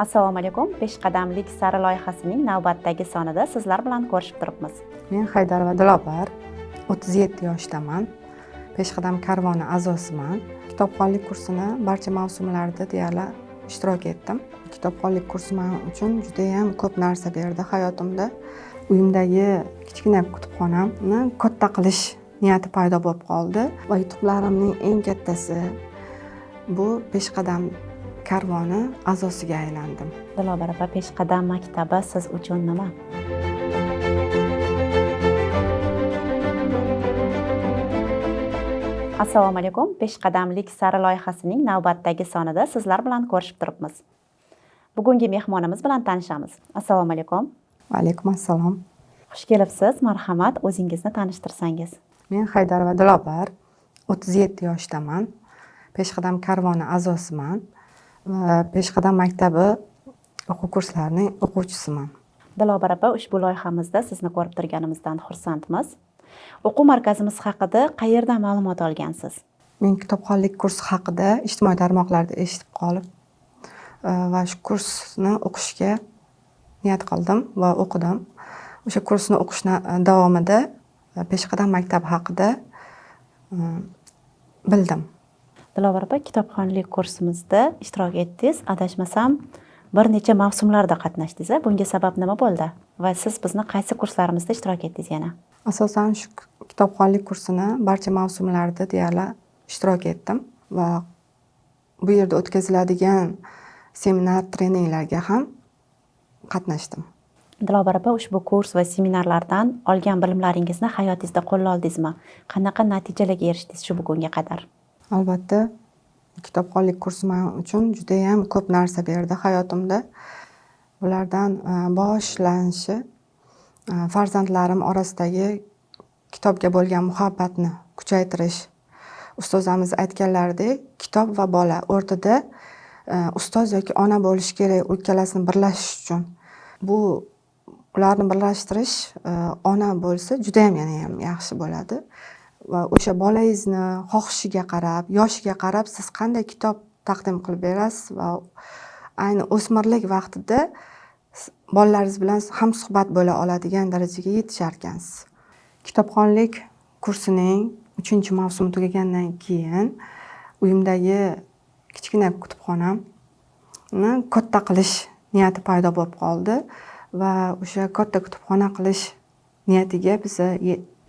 Assalomu alaykum. Peshqadamlik sari loyihasining navbatdagi sonida sizlar bilan ko'rishib turibmiz. Men Haydarova Dilobar, 37 yoshdaman. Peshqadam karvoni a'zosiman. Kitobxonlik kursini barcha mavsumlarda deyarli ishtirok etdim. Kitobxonlik kursi men uchun juda ham ko'p narsa berdi hayotimda. Uyimdagi kichkina kutubxonamni katta qilish niyati paydo bo'lib qoldi va yutuqlarimning eng kattasi bu Peshqadam karvoni a'zosiga aylandim. Dilobar opa, Peshqadam maktabi siz uchun nima? Assalomu alaykum. Peshqadamlik sari loyihasining navbatdagi sonida sizlar bilan ko'rishib turibmiz. Bugungi mehmonimiz bilan tanishamiz. Assalomu alaykum. Va alaykum assalom. Xush kelibsiz. Marhamat, o'zingizni tanishtirsangiz. Men Haydarova Dilobar, 37 yoshdaman. Peshqadam karvoni a'zosiman va Peshqadam maktabi o'quv kurslarining o'quvchisiman. Dilobar opa, ushbu loyihamizda sizni ko'rib turganimizdan xursandmiz. O'quv markazimiz haqida qayerdan ma'lumot olgansiz? Men kitobxonlik kursi haqida ijtimoiy tarmoqlarda eshitib qolib va shu kursni o'qishga niyat qildim va o'qidim. O'sha kursni o'qishni davomida Peshqadam maktabi haqida bildim. Dilobar opa, kitobxonlik kursimizda ishtirok etdingiz. Adashmasam, bir necha mavsumlarda qatnashdingiz. Bunga sabab nima bo'ldi? Va siz bizni qaysi kurslarimizda ishtirok etdingiz yana? Asosan shu kitobxonlik kursini barcha mavsumlarda deyarli ishtirok etdim va bu yerda o'tkaziladigan seminar treninglarga ham qatnashdim. Dilobar opa, ushbu kurs va seminarlardan olgan bilimlaringizni hayotingizda qo'lla oldingizmi? Qanaqa natijalarga erishdingiz shu bugunga qadar? Albatta, kitobxonlik kursi men uchun juda ham ko'p narsa berdi hayotimda. Ulardan boshlanishi farzandlarim orasidagi kitobga bo'lgan muhabbatni kuchaytirish. Ustozimiz aytganlaridek, kitob va bola o'rtada ustoz yoki ona bo'lish kerak, ikkalasini birlashish uchun. Bu ularni birlashtirish ona bo'lsa juda ham yana ham yaxshi bo'ladi. Va o'sha bolangizni xohishiga qarab, yoshiga qarab siz qanday kitob taqdim qilib berasiz va ayni o'smirlik vaqtida bolalaringiz bilan ham suhbat bo'la oladigan darajaga yetisharkansiz. Kitobxonlik kursining 3-mavsumi tugagandan keyin uyimdagi kichkina kutubxonamni katta qilish niyati paydo bo'lib qoldi va o'sha katta kutubxona qilish niyatiga biz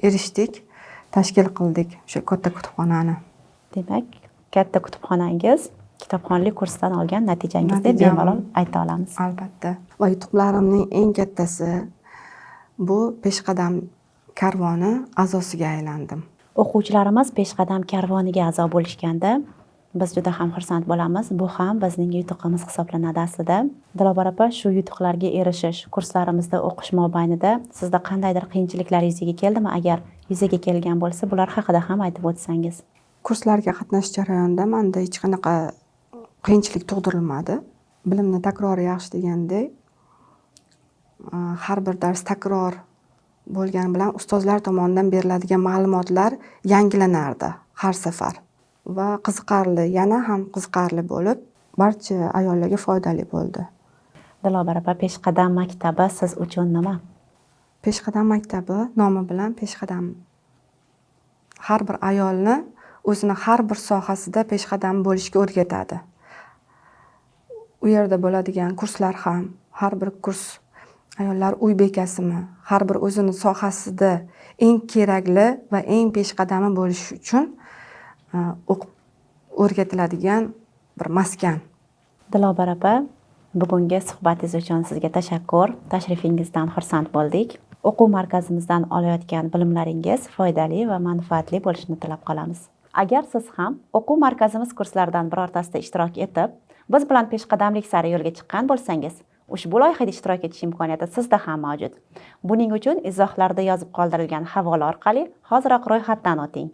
erishdik. Tashkil qildik o'sha katta kutubxonani. Demak, katta kutubxonangiz kitobxonlik kursidan olgan natijangiz deb bemalol ayta olamiz. Albatta. Va yutuqlarimning eng kattasi bu Peshqadam karvoni a'zosiga aylandim. O'quvchilarimiz Peshqadam karvoniga a'zo bo'lishganda biz juda ham xursand bo'lamiz. Bu ham bizning yutuqimiz hisoblanadi aslida. Dilobar opa, shu yutuqlarga erishish, kurslarimizda o'qish mobaynida sizda qandaydir qiyinchiliklar yuzaga keldimi? Agar yuzaga kelgan bo'lsa, bular haqida ham aytib o'tsangiz. Kurslarga qatnashish jarayonida menda hech qanaqa qiyinchilik tug'dirilmadi. Bilimni takrori yaxshi degandek, har bir dars takror bo'lgani bilan ustozlar tomonidan beriladigan ma'lumotlar yangilanardi har safar. Va qiziqarli, yana ham qiziqarli bo'lib, barcha ayollarga foydali bo'ldi. Dilobar opa, Peshqadam maktabi siz uchun nima? Peshqadam maktabi nomi bilan Peshqadam har bir ayolni o'zini har bir sohasida peshqadam bo'lishga o'rgatadi. U yerda bo'ladigan kurslar ham har bir kurs ayollar uy bekasimi, har bir o'zini sohasida eng kerakli va eng peshqadami bo'lish uchun o'rgatiladigan bir maskan. Dilobar opa, bugungi suhbatingiz uchun sizga tashakkur. Tashrifingizdan xursand bo'ldik. O'quv markazimizdan olayotgan bilimlaringiz foydali va manfaatli bo'lishini tilab qolamiz. Agar siz ham o'quv markazimiz kurslaridan birortasida ishtirok etib, biz bilan peshqadamlik sari yo'lga chiqqan bo'lsangiz, ushbu loyihada ishtirok etish imkoniyati sizda ham mavjud. Buning uchun izohlarda yozib qoldirilgan havola orqali hoziroq ro'yxatdan o'ting.